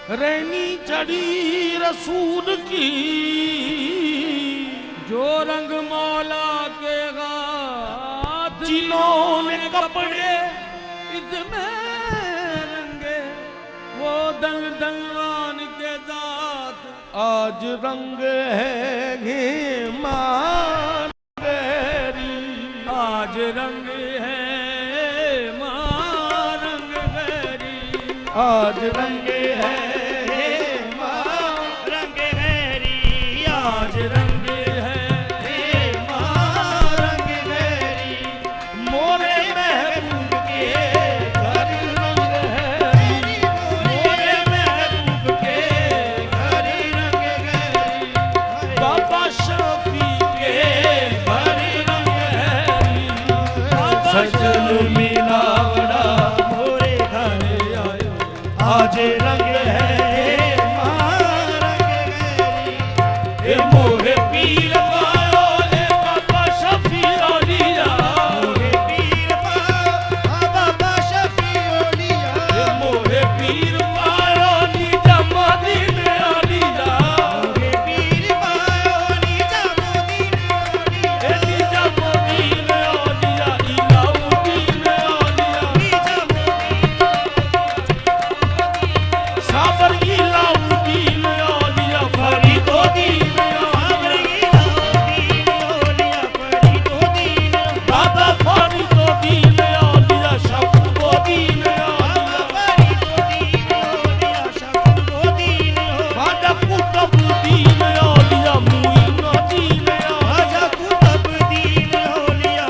रैनी चढ़ी रसूल की, जो रंग मौला के गात जिन्होंने कपड़े इसमें रंगे, वो दल दलवान के जात आज रंग है घेमान गहरी, आज रंग है मां रंग गहरी, आज रंग है रंग गहरी, आज रंग है मां रंग गहरी, मोरे महबूब के घर रंग है, मोरे महबूब के घर रंग गहरी, बाबा शफी के घर रंग है, सजन मिलावड़ा मोरे घर आयो, आज रंग है मां रंग गहरी, ए मोहे पीर पायो ले बाबा शफी औलिया, मोरे पीर पायो बाबा शफी ओलिया, ए मोहे पीर पायो नीजा मदीने औलिया, मोरे पीर पायो नीजा मोदीने ओलिया, ए नीजा मदीने औलिया, इलाउद्दीन औलिया, नीजा साबर इलाउद्दीन औलिया, फरीदुद्दीन औलिया, बाबा फरीदुद्दीन औलिया, शफुद्दीन औलिया, बाबा कुतुबुद्दीन औलिया, मुइनुद्दीन औलिया, बाबा मुइनुद्दीन औलिया,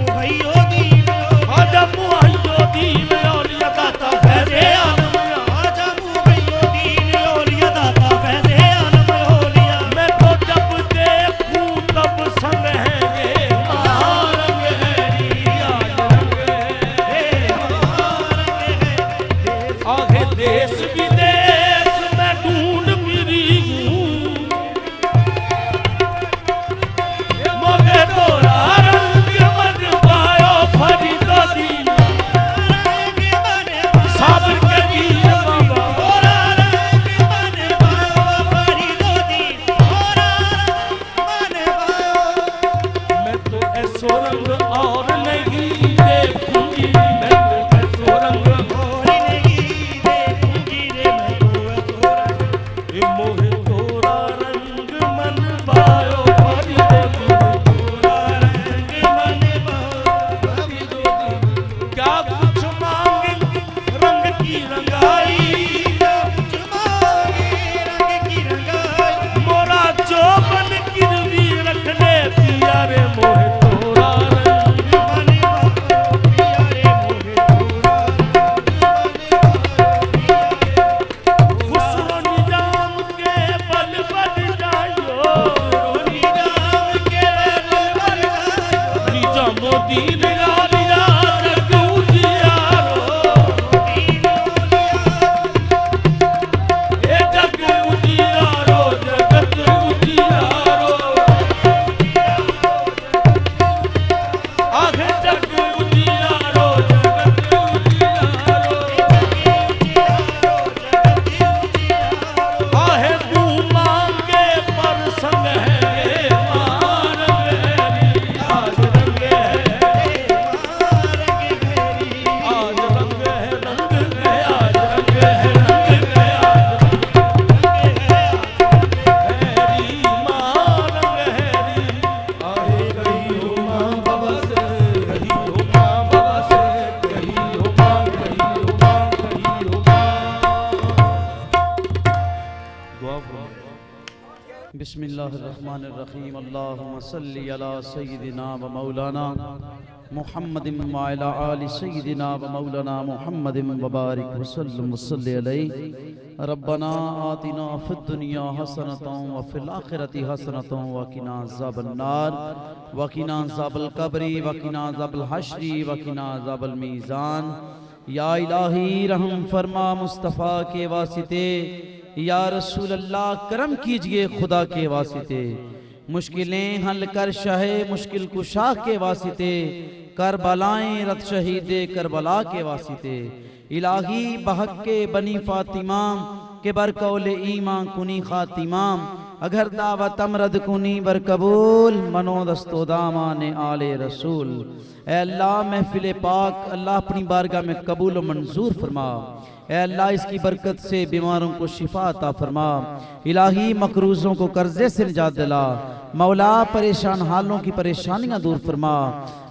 मुहय्यिद्दीन औलिया, बाबा मुहय्यिद्दीन औलिया, दाता फैज़े आलम मैं तो जब देखूं तब संग है ये रंग है, आज रंग है, आगे देश विदेश में ढूंढ फिरी हूँ, मगर तोरा रंग मन पायो फरीदुद्दीन, साबर के वीर बाबा, मैं तो ऐसो रंग और नहीं देखूंगी, मैं तो ऐसो रंग ए मोहे तोरा रंग मन पायो फरीदुद्दीन, क्या कुछ मांगे रंग की रंगाई, मोरा जो बन गिरवी रख ले पिया रे मोहे तोरा रंग, खुसरो निजाम के बल बन जाइयो, निजामुद्दीन औलिया जग उजियारो, ए जग उजियारो जगत उजियारो, आगे जग उजियारो जगत उजियारो, आहे तू मांगे पर संग है ये मां रंग है, आज रंग है, आज रंग है, रंग है, आज रंग है, रंग है, आज हैरी मां रंग हैरी, आहे कही हो मां बाबा से, कही हो मां बाबा से, कही हो मां, कही हो मां, कही हो मां। दुआ फरमाओ। बिस्मिल्लाहिर्रहमानिर्रहीम। अल्लाहुम्मा सल्ली अला सय्यिदिना व मौलाना मुहम्मदिन व अला आलि सय्यिदिना व मौलाना मुहम्मदिन व बारिक वसल्लम वसल्लि अलैहि। रब्बना आतिना फिद दुनिया हसनतन व फिल आखिरति हसनतन व किना अज़ाबन नार व किना अज़ाबल कब्री व किना अज़ाबल हश्री व किना अज़ाबल मीज़ान। या इलाही रहम फरमा मुस्तफ़ा के वास्ते, या रसूल अल्लाह करम कीजिए खुदा के वास्ते। मुश्किलें हल कर शाहे मुश्किल कुशा के वास्ते, करबलाएं रत शहीदे करबला के वास्ते। इलाही बहक के बनी फातिमा के बरकौले ईमान कुनी खातिमाम, अगर दावत अमरद कुनी बर कबूल मनोदस्तो दामाने आले रसूल। ए अल्लाह महफिल पाक अल्लाह अपनी बारगाह में कबूल व मंजूर फरमा। ए अल्लाह इसकी बरकत से बीमारों को शिफा अता फरमा। इलाही मकरूजों को कर्जे से निजात दिला। मौला परेशान हालों की परेशानियां दूर फरमा।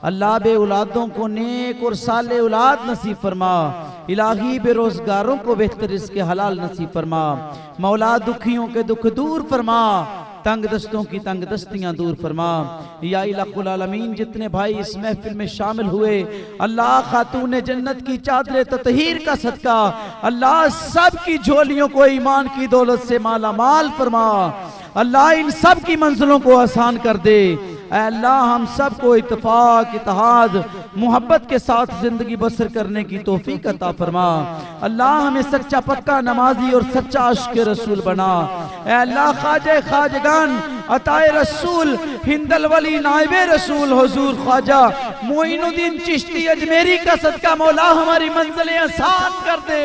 अल्लाह बे औलादों को नेक और साले औलाद नसीब फरमा। इलाही बेरोजगारों को बेहतर रिज़्क़ हलाल नसीब फरमा। मौला दुखियों के दुख दूर फरमा, तंग दस्तों की तंग दस्तियां दूर फरमा। या इलाहुल आलमीन जितने भाई इस महफिल में शामिल हुए, अल्लाह खातून जन्नत की चादर ततहीर का सदका अल्लाह सब की झोलियों को ईमान की दौलत से माला माल फरमा। अल्लाह इन सब की मंजिलों को आसान कर दे। ऐ अल्लाह हम सबको इत्तेफाक इत्तेहाद मोहब्बत के साथ जिंदगी बसर करने की तौफीक अता फरमा। अल्लाह हमें सच्चा पक्का नमाजी और सच्चा आशिक रसूल बना। ऐ अल्लाह ख्वाजा ख्वाजगान अताए रसूल हिंदल वली नाइबे रसूल हुजूर ख्वाजा मोइनुद्दीन चिश्ती अजमेरी का सदका मौला हमारी मंजिलें आसान कर दे।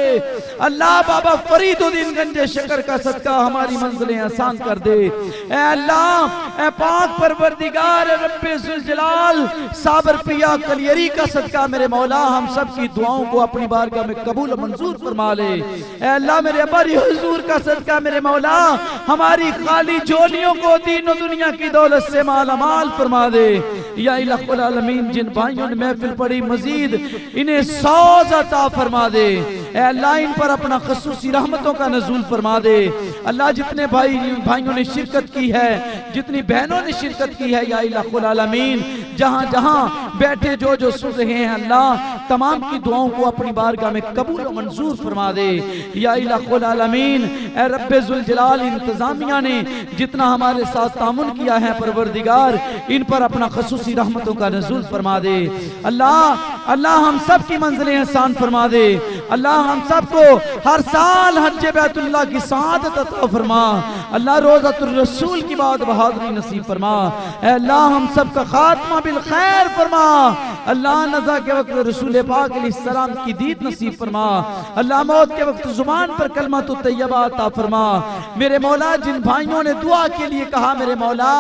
अल्लाह बाबा फरीदुद्दीन गंजे शकर का सदका हमारी मंजिलें आसान कर दे। ऐ अल्लाह ऐ पाक परवरदिगार रब्बे जुल जलाल साबर पिया कलियरी का सदका मेरे मौला हम सब की दुआओं को अपनी बारगाह में कबूल मंजूर फरमा ले। ऐ अल्लाह मेरे अबारी हुजूर का सदका मेरे मौला हमारी खाली झोलियों को दीन और दुनिया की दौलत से माला माल फरमा दे। या इलाहुल आलमीन जिन भाइयों ने महफिल पढ़ी मजीद इन्हें सौज अता फरमा दे। ऐ अल्लाह इन पर अपना खसूसी रहमतों का नज़ूल फरमा दे। अल्लाह जितने भाइयों ने शिरकत की है, जितनी बहनों ने शिरकत की है, या इलाहुल आलमीन जहाँ जहाँ बैठे जो जो सुन रहे हैं अल्लाह तमाम की दुआओं को अपनी बारगाह में कबूल व मंजूर फरमा दे। या इलाहुल आलमीन ऐ रब्बे जुल जलाल इंतजामिया ने जितना हमारे साथ तामुन किया है परवरदिगार इन पर अपना खसूसी रहमतों का नज़ूल फरमा दे। अल्लाह अल्लाह हम सब की मंजिलें आसान फरमा दे। अल्लाह हम सबको हर साल हज बैतुल्लाह की सआदत अता फरमा। अल्लाह रोज़तुर रसूल की बात बहादुरी नसीब फरमा। ऐ अल्लाह हम सब का खात्मा बिल खैर फरमा। अल्लाह नज़ा के वक्त रसूल पाक अलैहिस्सलाम की दीद नसीब फरमा। अल्लाह मौत के वक्त जुबान पर कलमा तो तैयबा अता फरमा। मेरे मौला जिन भाइयों ने दुआ के लिए कहा मेरे मौला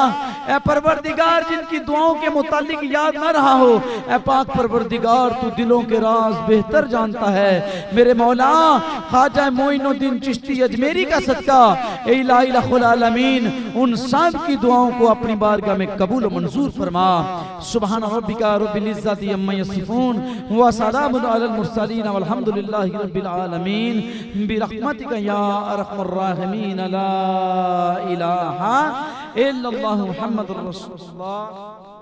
ऐ परवरदिगार जिनकी दुआओं के मुतालिक याद न रहा हो, ऐ पाक परवरदिगार तू दिलों के राज बेहतर जानता है। मेरे मौला ख्वाजा मोइनुद्दीन चिश्ती अजमेरी का सदका ए इलाहुल आलमीन उन सब की दुआओं को अपनी बारगाह में कबूल मंजूर फरमा। सुभान रब्बिका रब्बिल इज्जति अम्मा यसिफून व सलामुन अलल मुरसलीन वल्हम्दुलिल्लाहि रब्बिल आलमीन बिरहमतिका या अरहमर राहिमीन ला इलाहा इल्लल्लाहु मुहम्मदुर रसूलुल्लाह।